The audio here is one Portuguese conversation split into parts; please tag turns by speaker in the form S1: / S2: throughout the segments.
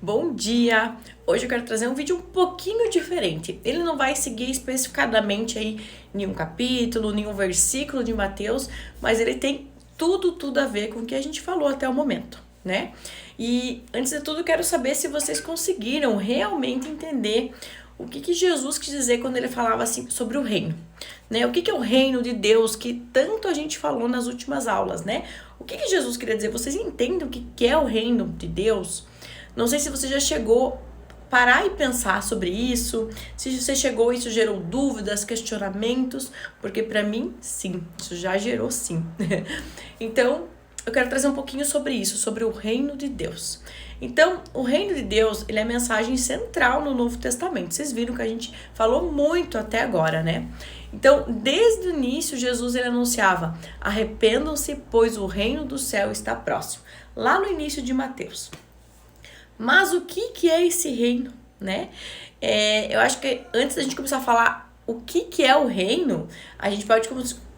S1: Bom dia! Hoje eu quero trazer um vídeo um pouquinho diferente. Ele não vai seguir especificadamente aí nenhum capítulo, nenhum versículo de Mateus, mas ele tem tudo a ver com o que a gente falou até o momento, né? E antes de tudo, eu quero saber se vocês conseguiram realmente entender o que Jesus quis dizer quando ele falava assim sobre o reino, né? O que é o reino de Deus que tanto a gente falou nas últimas aulas, né? O que Jesus queria dizer? Vocês entendem o que é o reino de Deus? Não sei se você já chegou a parar e pensar sobre isso, se você chegou e isso gerou dúvidas, questionamentos, porque para mim, sim, isso já gerou sim. Então, eu quero trazer um pouquinho sobre isso, sobre o reino de Deus. Então, o reino de Deus, ele é a mensagem central no Novo Testamento. Vocês viram que a gente falou muito até agora, né? Então, desde o início, Jesus ele anunciava: arrependam-se, pois o reino do céu está próximo. Lá no início de Mateus. Mas o que é esse reino, né? Eu acho que antes da gente começar a falar o que é o reino, a gente pode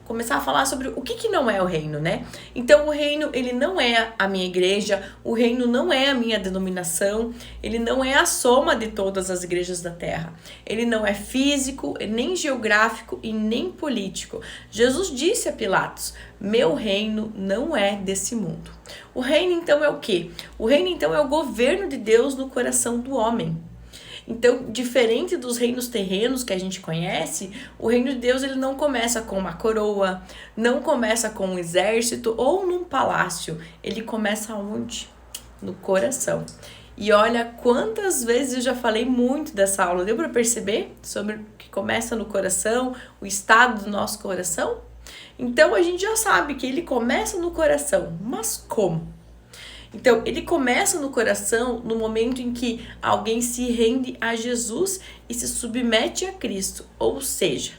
S1: começar a falar sobre o que não é o reino, né? Então, o reino, ele não é a minha igreja, o reino não é a minha denominação, ele não é a soma de todas as igrejas da terra. Ele não é físico, nem geográfico e nem político. Jesus disse a Pilatos: meu reino não é desse mundo. O reino, então, é o quê? O reino, então, é o governo de Deus no coração do homem. Então, diferente dos reinos terrenos que a gente conhece, o reino de Deus ele não começa com uma coroa, não começa com um exército ou num palácio. Ele começa onde? No coração. E olha quantas vezes eu já falei muito dessa aula. Deu para perceber sobre o que começa no coração, o estado do nosso coração? Então, a gente já sabe que ele começa no coração, mas como? Então, ele começa no coração no momento em que alguém se rende a Jesus e se submete a Cristo. Ou seja,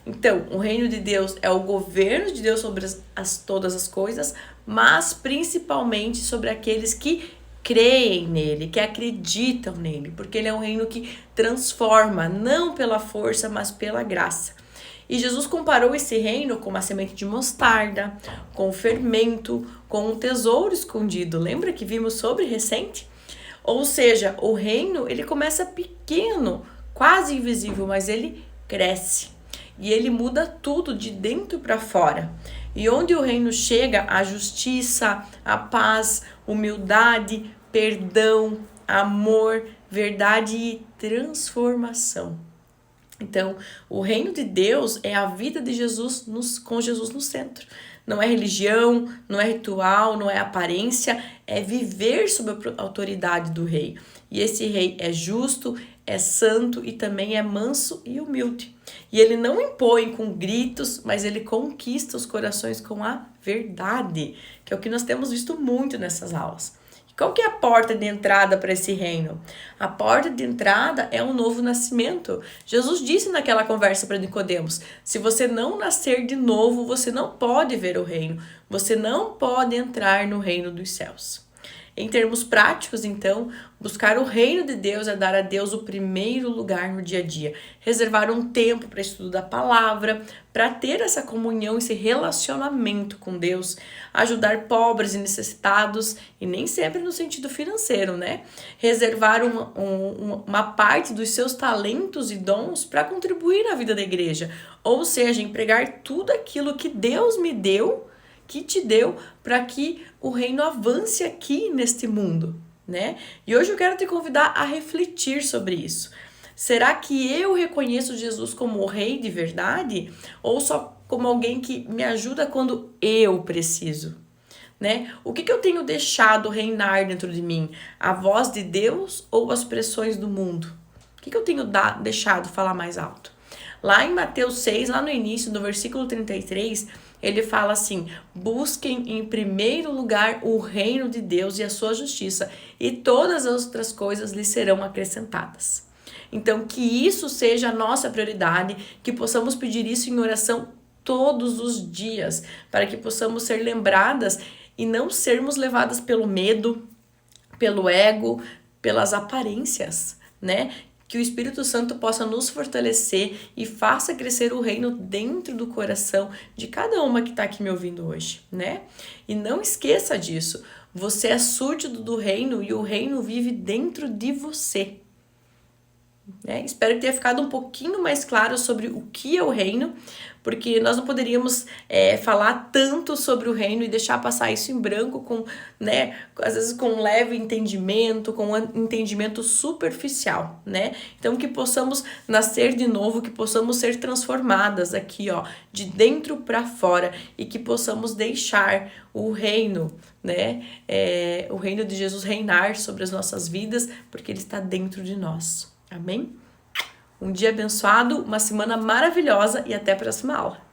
S1: então, o reino de Deus é o governo de Deus sobre todas as coisas, mas principalmente sobre aqueles que creem nele, que acreditam nele, porque ele é um reino que transforma, não pela força, mas pela graça. E Jesus comparou esse reino com uma semente de mostarda, com o fermento, com um tesouro escondido. Lembra que vimos sobre recente? Ou seja, o reino ele começa pequeno, quase invisível, mas ele cresce. E ele muda tudo de dentro para fora. E onde o reino chega, a justiça, a paz, humildade, perdão, amor, verdade e transformação. Então, o reino de Deus é a vida de Jesus com Jesus no centro. Não é religião, não é ritual, não é aparência, é viver sob a autoridade do rei. E esse rei é justo, é santo e também é manso e humilde. E ele não impõe com gritos, mas ele conquista os corações com a verdade, que é o que nós temos visto muito nessas aulas. Qual que é a porta de entrada para esse reino? A porta de entrada é um novo nascimento. Jesus disse naquela conversa para Nicodemos: se você não nascer de novo, você não pode ver o reino. Você não pode entrar no reino dos céus. Em termos práticos, então, buscar o reino de Deus é dar a Deus o primeiro lugar no dia a dia. Reservar um tempo para estudo da palavra, para ter essa comunhão, esse relacionamento com Deus. Ajudar pobres e necessitados, e nem sempre no sentido financeiro, né? Reservar uma parte dos seus talentos e dons para contribuir na vida da igreja. Ou seja, empregar tudo aquilo que Deus me deu, que te deu, para que o reino avance aqui neste mundo, né? E hoje eu quero te convidar a refletir sobre isso. Será que eu reconheço Jesus como o rei de verdade? Ou só como alguém que me ajuda quando eu preciso? Né? O que eu tenho deixado reinar dentro de mim? A voz de Deus ou as pressões do mundo? O que eu tenho deixado falar mais alto? Lá em Mateus 6, lá no início, no versículo 33, ele fala assim: busquem em primeiro lugar o reino de Deus e a sua justiça, e todas as outras coisas lhes serão acrescentadas. Então, que isso seja a nossa prioridade, que possamos pedir isso em oração todos os dias, para que possamos ser lembradas e não sermos levadas pelo medo, pelo ego, pelas aparências, né? Que o Espírito Santo possa nos fortalecer e faça crescer o reino dentro do coração de cada uma que está aqui me ouvindo hoje, né? E não esqueça disso. Você é súdito do reino e o reino vive dentro de você. Espero que tenha ficado um pouquinho mais claro sobre o que é o reino, porque nós não poderíamos falar tanto sobre o reino e deixar passar isso em branco com, às vezes com um leve entendimento, com um entendimento superficial, Então que possamos nascer de novo, que possamos ser transformadas aqui, de dentro para fora e que possamos deixar o reino, o reino de Jesus reinar sobre as nossas vidas, porque ele está dentro de nós. Amém? Um dia abençoado, uma semana maravilhosa e até a próxima aula.